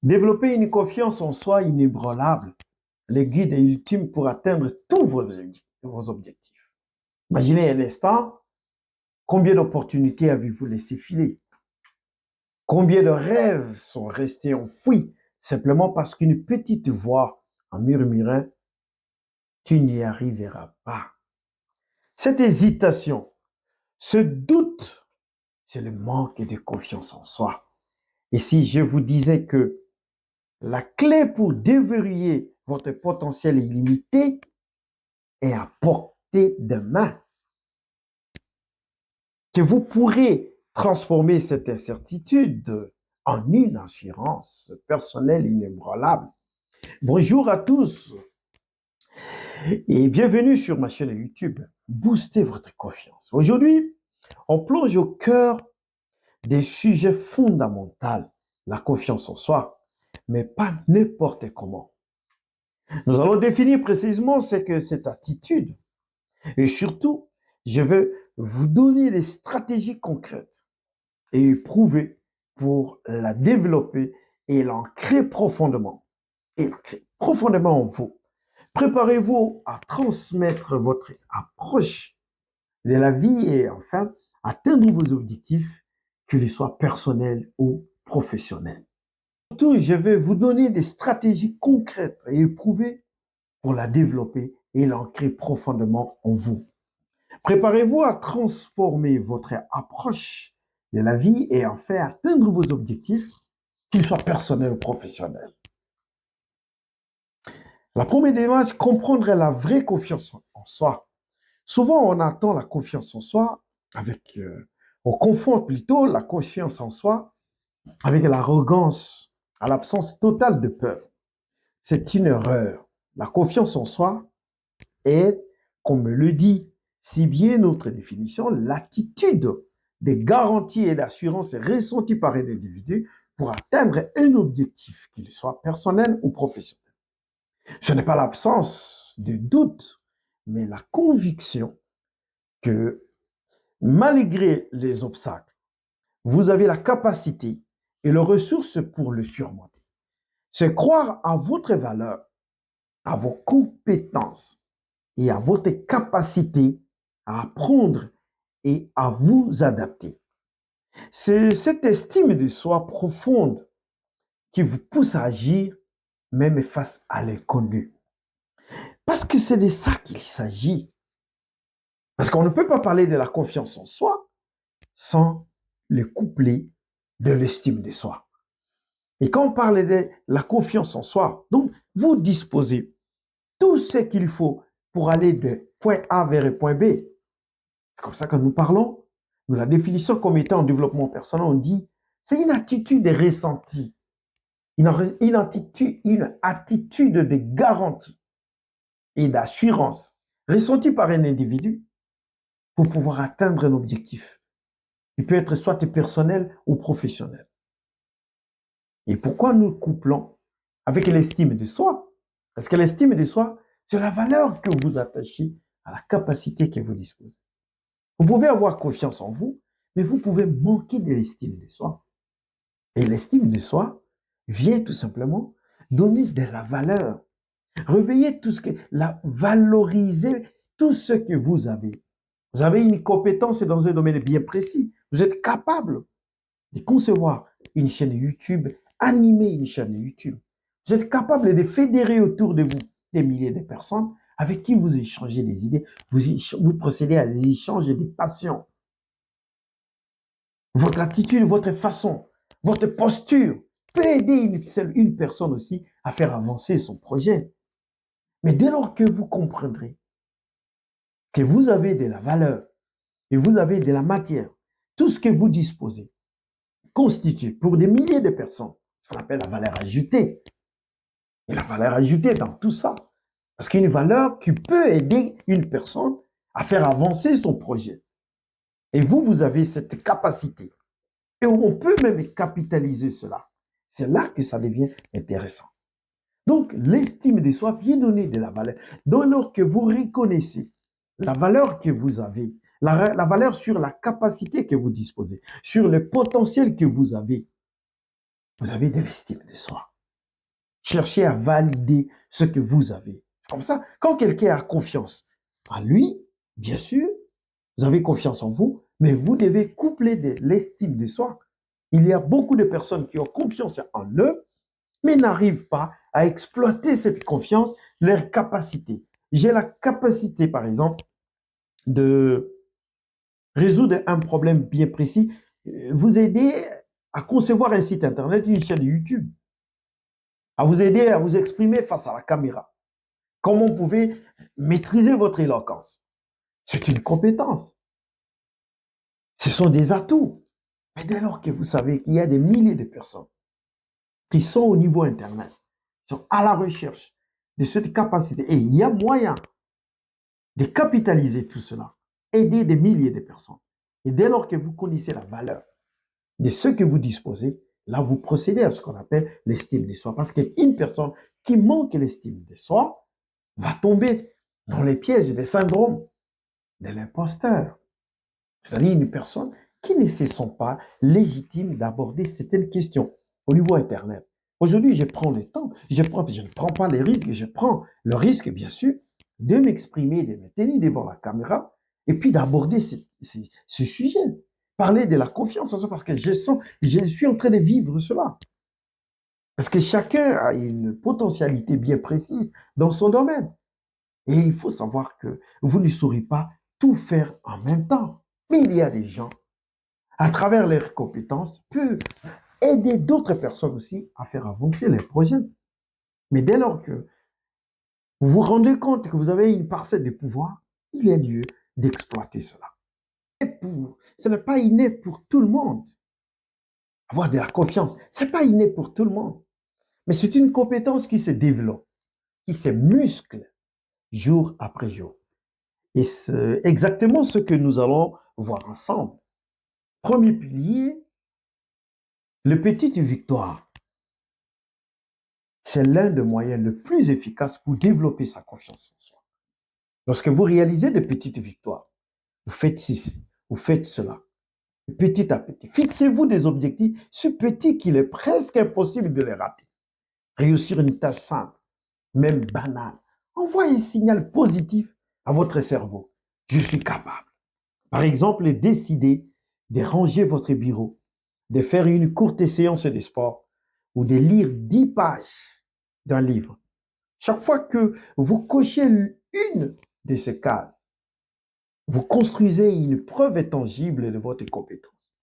Développer une confiance en soi inébranlable, le guide est ultime pour atteindre tous vos objectifs. Imaginez un instant, combien d'opportunités avez-vous laissé filer? Combien de rêves sont restés enfouis simplement parce qu'une petite voix en murmurant, tu n'y arriveras pas. Cette hésitation, ce doute, c'est le manque de confiance en soi. Et si je vous disais que la clé pour déverrouiller votre potentiel illimité est à portée de main, que vous pourrez transformer cette incertitude en une assurance personnelle inébranlable. Bonjour à tous et bienvenue sur ma chaîne YouTube. Boostez votre confiance. Aujourd'hui, on plonge au cœur des sujets fondamentaux, la confiance en soi, mais pas n'importe comment. Nous allons définir précisément ce que cette attitude. Et surtout, je vais vous donner des stratégies concrètes et éprouvées pour la développer et l'ancrer profondément. Et l'ancrer profondément en vous. Préparez-vous à transmettre votre approche de la vie et enfin atteindre vos objectifs, qu'ils soient personnels ou professionnels. Surtout, je vais vous donner des stratégies concrètes et éprouvées pour la développer et l'ancrer profondément en vous. Préparez-vous à transformer votre approche de la vie et en faire atteindre vos objectifs, qu'ils soient personnels ou professionnels. La première démarche, comprendre la vraie confiance en soi. Souvent, on attend la confiance en soi avec, on confond plutôt la confiance en soi avec l'arrogance, à l'absence totale de peur. C'est une erreur. La confiance en soi est, comme le dit si bien notre définition, l'attitude des garanties et d'assurance ressenties par un individu pour atteindre un objectif, qu'il soit personnel ou professionnel. Ce n'est pas l'absence de doute, mais la conviction que malgré les obstacles, vous avez la capacité et les ressources pour le surmonter. C'est croire à votre valeur, à vos compétences et à votre capacité à apprendre et à vous adapter. C'est cette estime de soi profonde qui vous pousse à agir même face à l'inconnu. Parce que c'est de ça qu'il s'agit. Parce qu'on ne peut pas parler de la confiance en soi sans le coupler de l'estime de soi. Et quand on parle de la confiance en soi, donc vous disposez tout ce qu'il faut pour aller de point A vers le point B. C'est comme ça que nous parlons. Nous la définissons comme étant en développement personnel, on dit c'est une attitude ressentie, une attitude de garantie et d'assurance ressentie par un individu pour pouvoir atteindre un objectif. Il peut être soit personnel ou professionnel. Et pourquoi nous couplons avec l'estime de soi? Parce que l'estime de soi, c'est la valeur que vous attachez à la capacité que vous disposez. Vous pouvez avoir confiance en vous, mais vous pouvez manquer de l'estime de soi. Et l'estime de soi vient tout simplement donner de la valeur. Réveiller tout ce que, valoriser tout ce que vous avez. Vous avez une compétence dans un domaine bien précis. Vous êtes capable de concevoir une chaîne YouTube, animer une chaîne YouTube. Vous êtes capable de fédérer autour de vous des milliers de personnes avec qui vous échangez des idées, vous procédez à des échanges et des passions. Votre attitude, votre façon, votre posture peut aider une personne aussi à faire avancer son projet. Mais dès lors que vous comprendrez que vous avez de la valeur et vous avez de la matière, tout ce que vous disposez constitue pour des milliers de personnes ce qu'on appelle la valeur ajoutée. Et la valeur ajoutée dans tout ça, parce qu'il y a une valeur qui peut aider une personne à faire avancer son projet. Et vous, vous avez cette capacité. Et on peut même capitaliser cela. C'est là que ça devient intéressant. Donc, l'estime de soi vient donner de la valeur. Dès lors que vous reconnaissez la valeur que vous avez, la valeur sur la capacité que vous disposez, sur le potentiel que vous avez, vous avez de l'estime de soi. Cherchez à valider ce que vous avez. C'est comme ça, quand quelqu'un a confiance en lui, bien sûr, vous avez confiance en vous, mais vous devez coupler de l'estime de soi. Il y a beaucoup de personnes qui ont confiance en eux, mais n'arrivent pas à exploiter cette confiance, leur capacité. J'ai la capacité, par exemple, de résoudre un problème bien précis, vous aider à concevoir un site Internet, une chaîne YouTube, à vous aider à vous exprimer face à la caméra. Comment vous pouvez maîtriser votre éloquence? C'est une compétence. Ce sont des atouts. Mais dès lors que vous savez qu'il y a des milliers de personnes qui sont au niveau Internet, qui sont à la recherche de cette capacité, et il y a moyen de capitaliser tout cela, aider des milliers de personnes. Et dès lors que vous connaissez la valeur de ce que vous disposez, là, vous procédez à ce qu'on appelle l'estime de soi. Parce qu'une personne qui manque l'estime de soi va tomber dans les pièges des syndromes de l'imposteur. C'est-à-dire une personne qui ne se sent pas légitime d'aborder certaines questions au niveau Internet. Aujourd'hui, je prends le temps, je ne prends pas les risques, je prends le risque, bien sûr, de m'exprimer, de me tenir devant la caméra et puis d'aborder ce sujet. Parler de la confiance en soi parce que je suis en train de vivre cela. Parce que chacun a une potentialité bien précise dans son domaine. Et il faut savoir que vous ne saurez pas tout faire en même temps. Mais il y a des gens, à travers leurs compétences, peuvent aider d'autres personnes aussi à faire avancer les projets. Mais dès lors que vous vous rendez compte que vous avez une parcelle de pouvoir, il y a lieu d'exploiter cela. Ce n'est pas inné pour tout le monde. Avoir de la confiance, ce n'est pas inné pour tout le monde. Mais c'est une compétence qui se développe, qui se muscle jour après jour. Et c'est exactement ce que nous allons voir ensemble. Premier pilier, le petite victoire. C'est l'un des moyens les plus efficaces pour développer sa confiance en soi. Lorsque vous réalisez de petites victoires, vous faites ceci, vous faites cela, petit à petit. Fixez-vous des objectifs si petits qu'il est presque impossible de les rater. Réussir une tâche simple, même banale, envoie un signal positif à votre cerveau. Je suis capable. Par exemple, décider de ranger votre bureau, de faire une courte séance de sport ou de lire 10 pages d'un livre. Chaque fois que vous cochez une de ces cases, vous construisez une preuve tangible de votre compétence.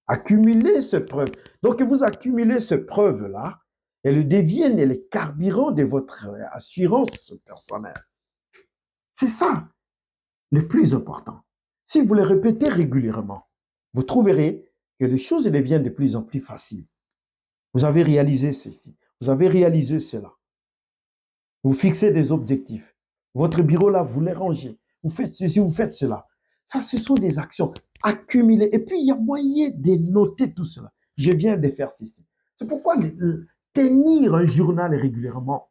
Accumulez ces preuves. Donc, vous accumulez ces preuves-là, elles deviennent les carburants de votre assurance personnelle. C'est ça le plus important. Si vous les répétez régulièrement, vous trouverez que les choses deviennent de plus en plus faciles. Vous avez réalisé ceci, vous avez réalisé cela. Vous fixez des objectifs. Votre bureau là, vous les rangez. Vous faites ceci, vous faites cela. Ça, ce sont des actions accumulées. Et puis, il y a moyen de noter tout cela. Je viens de faire ceci. C'est pourquoi tenir un journal régulièrement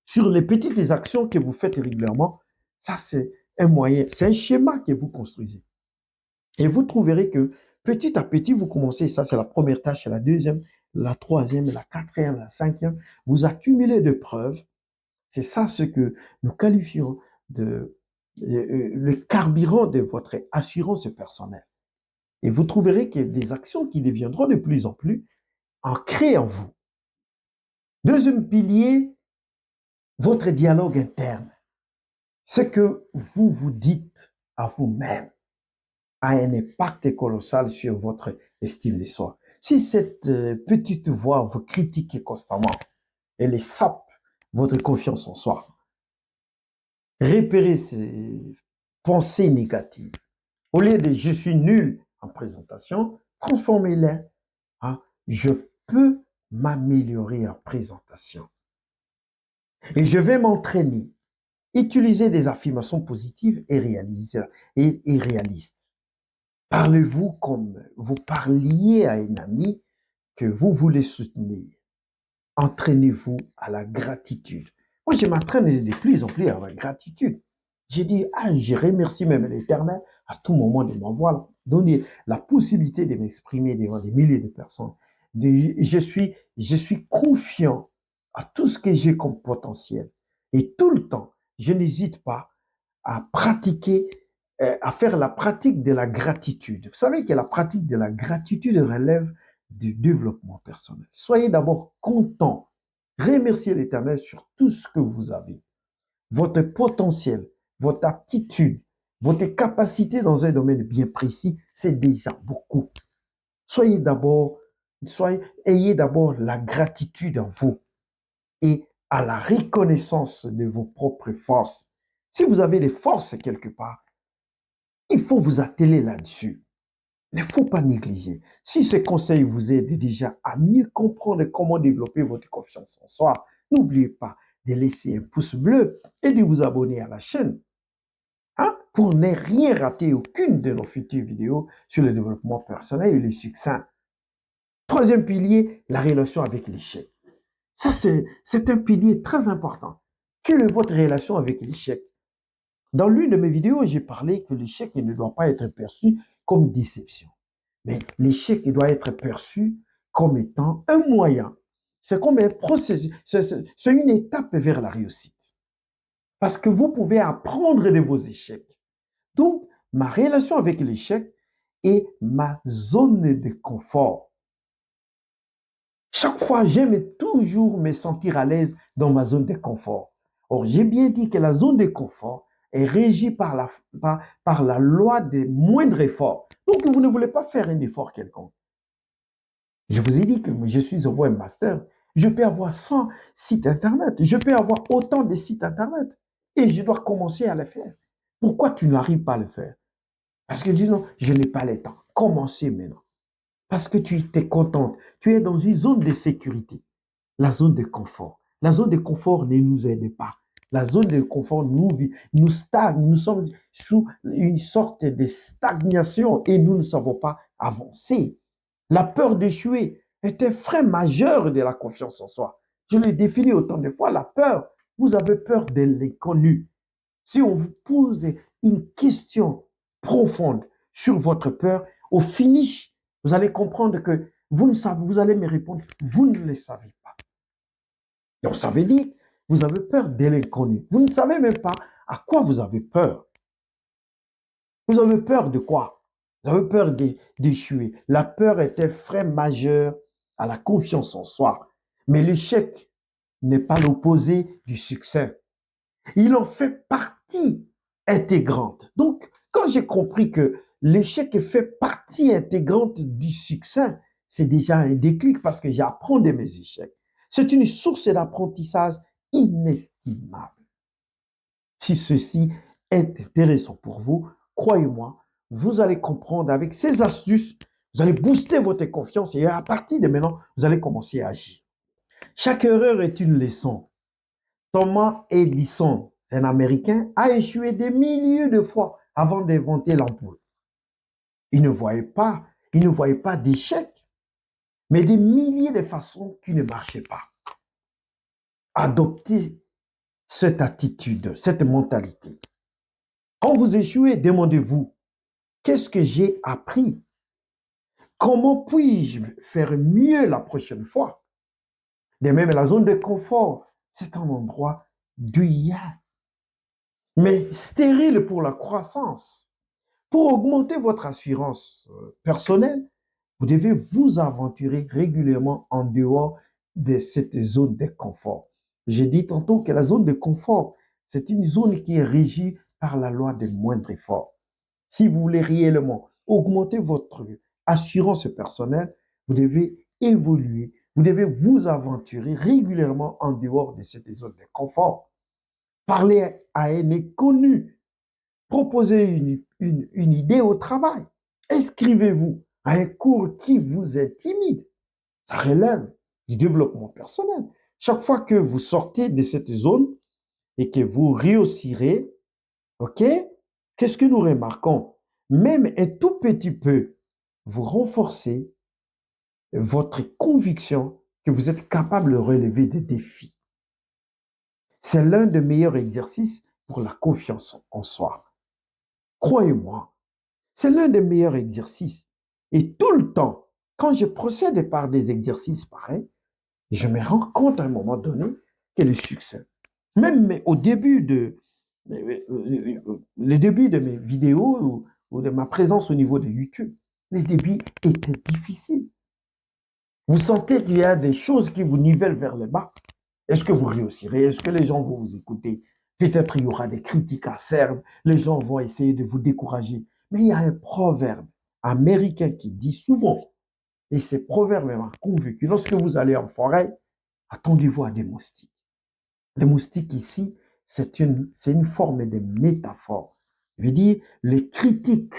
sur les petites actions que vous faites régulièrement, ça, c'est un moyen, c'est un schéma que vous construisez. Et vous trouverez que petit à petit, vous commencez, ça c'est la première tâche, la deuxième, la troisième, la quatrième, la cinquième, vous accumulez de preuves. C'est ça ce que nous qualifions de le carburant de votre assurance personnelle. Et vous trouverez qu'il y a des actions qui deviendront de plus en plus ancrées en vous. Deuxième pilier, votre dialogue interne. Ce que vous vous dites à vous-même a un impact colossal sur votre estime de soi. Si cette petite voix vous critique constamment, elle sape votre confiance en soi. Repérez ces pensées négatives. Au lieu de je suis nul en présentation, transformez-les en je peux m'améliorer en présentation. Et je vais m'entraîner. Utilisez des affirmations positives et réalistes. Parlez-vous comme vous parliez à un ami que vous voulez soutenir. Entraînez-vous à la gratitude. Moi, je m'entraîne de plus en plus à la gratitude. J'ai dit, je remercie même l'Éternel à tout moment de m'avoir donné la possibilité de m'exprimer devant des milliers de personnes. Je suis confiant à tout ce que j'ai comme potentiel. Et tout le temps, je n'hésite pas à pratiquer, à faire la pratique de la gratitude. Vous savez que la pratique de la gratitude relève du développement personnel. Soyez d'abord content. Remerciez l'Éternel sur tout ce que vous avez. Votre potentiel, votre aptitude, votre capacité dans un domaine bien précis, c'est déjà beaucoup. Soyez d'abord, ayez d'abord la gratitude en vous et à la reconnaissance de vos propres forces. Si vous avez des forces quelque part, il faut vous atteler là-dessus. Il ne faut pas négliger. Si ce conseil vous aide déjà à mieux comprendre comment développer votre confiance en soi, n'oubliez pas de laisser un pouce bleu et de vous abonner à la chaîne, hein, pour ne rien rater aucune de nos futures vidéos sur le développement personnel et le succès. Troisième pilier, la relation avec l'échec. Ça, c'est un pilier très important. Quelle est votre relation avec l'échec? Dans l'une de mes vidéos, j'ai parlé que l'échec ne doit pas être perçu comme une déception. Mais l'échec doit être perçu comme étant un moyen. C'est comme un processus, c'est une étape vers la réussite. Parce que vous pouvez apprendre de vos échecs. Donc, ma relation avec l'échec est ma zone de confort. Chaque fois, j'aime toujours me sentir à l'aise dans ma zone de confort. Or, j'ai bien dit que la zone de confort est régie par la loi des moindres efforts. Donc, vous ne voulez pas faire un effort quelconque. Je vous ai dit que je suis un webmaster. Je peux avoir 100 sites Internet. Je peux avoir autant de sites Internet. Et je dois commencer à le faire. Pourquoi tu n'arrives pas à le faire? Parce que dis non, je n'ai pas le temps. Commencez maintenant. Parce que tu es contente. Tu es dans une zone de sécurité, la zone de confort. La zone de confort ne nous aide pas. La zone de confort nous stagne. Nous sommes sous une sorte de stagnation et nous ne savons pas avancer. La peur d'échouer est un frein majeur de la confiance en soi. Je l'ai défini autant de fois. La peur, vous avez peur de l'inconnu. Si on vous pose une question profonde sur votre peur, au finish, vous allez comprendre que vous ne savez, vous allez me répondre, vous ne le savez pas. Donc, ça veut dire, vous avez peur de l'inconnu. Vous ne savez même pas à quoi vous avez peur. Vous avez peur de quoi? Vous avez peur d'échouer. La peur est un frein majeur à la confiance en soi. Mais l'échec n'est pas l'opposé du succès. Il en fait partie intégrante. Donc, quand j'ai compris que l'échec fait partie intégrante du succès, c'est déjà un déclic parce que j'apprends de mes échecs. C'est une source d'apprentissage inestimable. Si ceci est intéressant pour vous, croyez-moi, vous allez comprendre avec ces astuces, vous allez booster votre confiance et à partir de maintenant, vous allez commencer à agir. Chaque erreur est une leçon. Thomas Edison, un Américain, a échoué des milliers de fois avant d'inventer l'ampoule. Il ne voyait pas d'échecs, mais des milliers de façons qui ne marchaient pas. Adoptez cette attitude, cette mentalité. Quand vous échouez, demandez-vous, qu'est-ce que j'ai appris? Comment puis-je faire mieux la prochaine fois? De même, la zone de confort, c'est un endroit douillet, mais stérile pour la croissance. Pour augmenter votre assurance personnelle, vous devez vous aventurer régulièrement en dehors de cette zone de confort. J'ai dit tantôt que la zone de confort, c'est une zone qui est régie par la loi des moindres efforts. Si vous voulez réellement augmenter votre assurance personnelle, vous devez évoluer, vous devez vous aventurer régulièrement en dehors de cette zone de confort. Parler à un inconnu, proposer une idée au travail, inscrivez-vous à un cours qui vous intimide. Ça relève du développement personnel. Chaque fois que vous sortez de cette zone et que vous réussirez, OK, qu'est-ce que nous remarquons? Même un tout petit peu, vous renforcez votre conviction que vous êtes capable de relever des défis. C'est l'un des meilleurs exercices pour la confiance en soi. Croyez-moi, c'est l'un des meilleurs exercices. Et tout le temps, quand je procède par des exercices pareils, je me rends compte à un moment donné que le succès, même au début le début de mes vidéos ou de ma présence au niveau de YouTube, les débuts étaient difficiles. Vous sentez qu'il y a des choses qui vous nivellent vers le bas. Est-ce que vous réussirez? Est-ce que les gens vont vous écouter? Peut-être il y aura des critiques acerbes, les gens vont essayer de vous décourager. Mais il y a un proverbe américain qui dit souvent, et ce proverbe m'a convaincu, lorsque vous allez en forêt, attendez-vous à des moustiques. Les moustiques ici, c'est une forme de métaphore. Je veux dire, les critiques,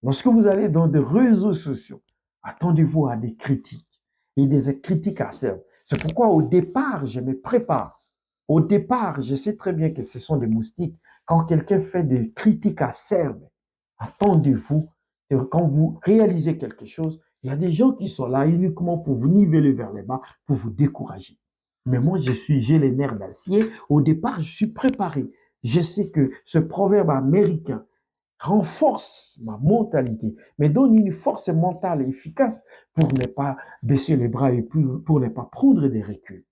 lorsque vous allez dans des réseaux sociaux, attendez-vous à des critiques et des critiques acerbes. C'est pourquoi au départ, je me prépare. Au départ, je sais très bien que ce sont des moustiques. Quand quelqu'un fait des critiques acerbes, attendez-vous. Quand vous réalisez quelque chose, il y a des gens qui sont là uniquement pour vous niveler vers les bas, pour vous décourager. Mais moi, j'ai les nerfs d'acier. Au départ, je suis préparé. Je sais que ce proverbe américain renforce ma mentalité, me donne une force mentale efficace pour ne pas baisser les bras et pour ne pas prendre des reculs.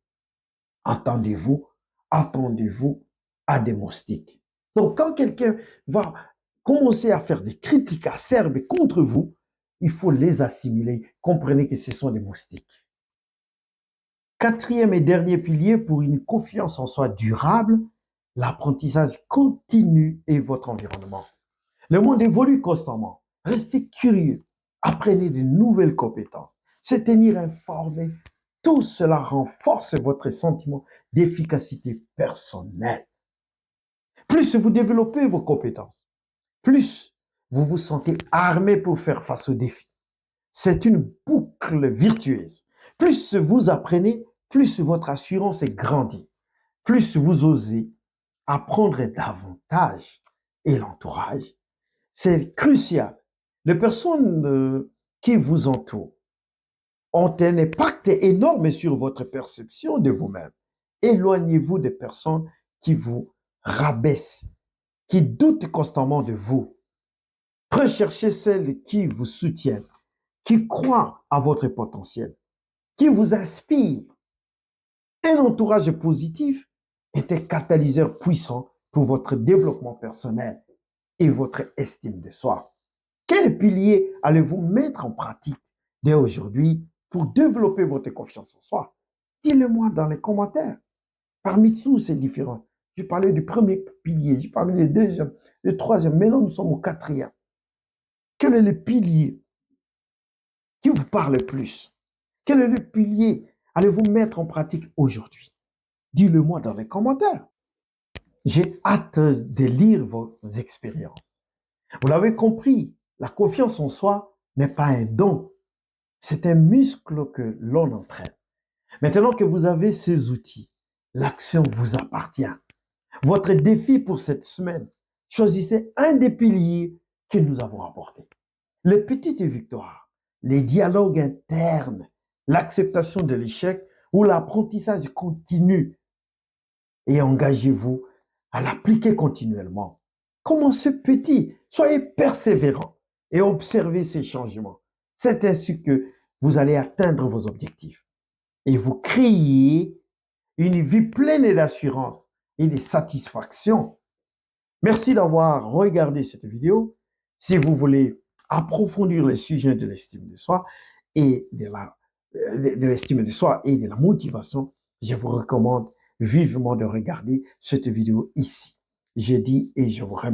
Attendez-vous, attendez-vous à des moustiques. Donc, quand quelqu'un va commencer à faire des critiques acerbes contre vous, il faut les assimiler. Comprenez que ce sont des moustiques. Quatrième et dernier pilier pour une confiance en soi durable, l'apprentissage continu et votre environnement. Le monde évolue constamment. Restez curieux. Apprenez de nouvelles compétences. Se tenir informé. Tout cela renforce votre sentiment d'efficacité personnelle. Plus vous développez vos compétences, plus vous vous sentez armé pour faire face aux défis. C'est une boucle virtueuse. Plus vous apprenez, plus votre assurance est grandie. Plus vous osez apprendre davantage. Et l'entourage, c'est crucial. Les personnes qui vous entourent ont un impact énorme sur votre perception de vous-même. Éloignez-vous des personnes qui vous rabaissent, qui doutent constamment de vous. Recherchez celles qui vous soutiennent, qui croient à votre potentiel, qui vous inspirent. Un entourage positif est un catalyseur puissant pour votre développement personnel et votre estime de soi. Quel pilier allez-vous mettre en pratique dès aujourd'hui pour développer votre confiance en soi? Dites-le-moi dans les commentaires. Parmi tous ces différents, j'ai parlé du premier pilier, j'ai parlé du deuxième, du troisième, maintenant nous sommes au quatrième. Quel est le pilier qui vous parle le plus? Quel est le pilier allez-vous mettre en pratique aujourd'hui? Dites-le-moi dans les commentaires. J'ai hâte de lire vos expériences. Vous l'avez compris, la confiance en soi n'est pas un don, c'est un muscle que l'on entraîne. Maintenant que vous avez ces outils, l'action vous appartient. Votre défi pour cette semaine, choisissez un des piliers que nous avons abordés. Les petites victoires, les dialogues internes, l'acceptation de l'échec ou l'apprentissage continu et engagez-vous à l'appliquer continuellement. Commencez petit, soyez persévérant et observez ces changements. C'est ainsi que vous allez atteindre vos objectifs et vous créez une vie pleine d'assurance et de satisfaction. Merci d'avoir regardé cette vidéo. Si vous voulez approfondir les sujets de l'estime de soi et de l'estime de soi et de la motivation, je vous recommande vivement de regarder cette vidéo ici. Je dis et je vous remercie.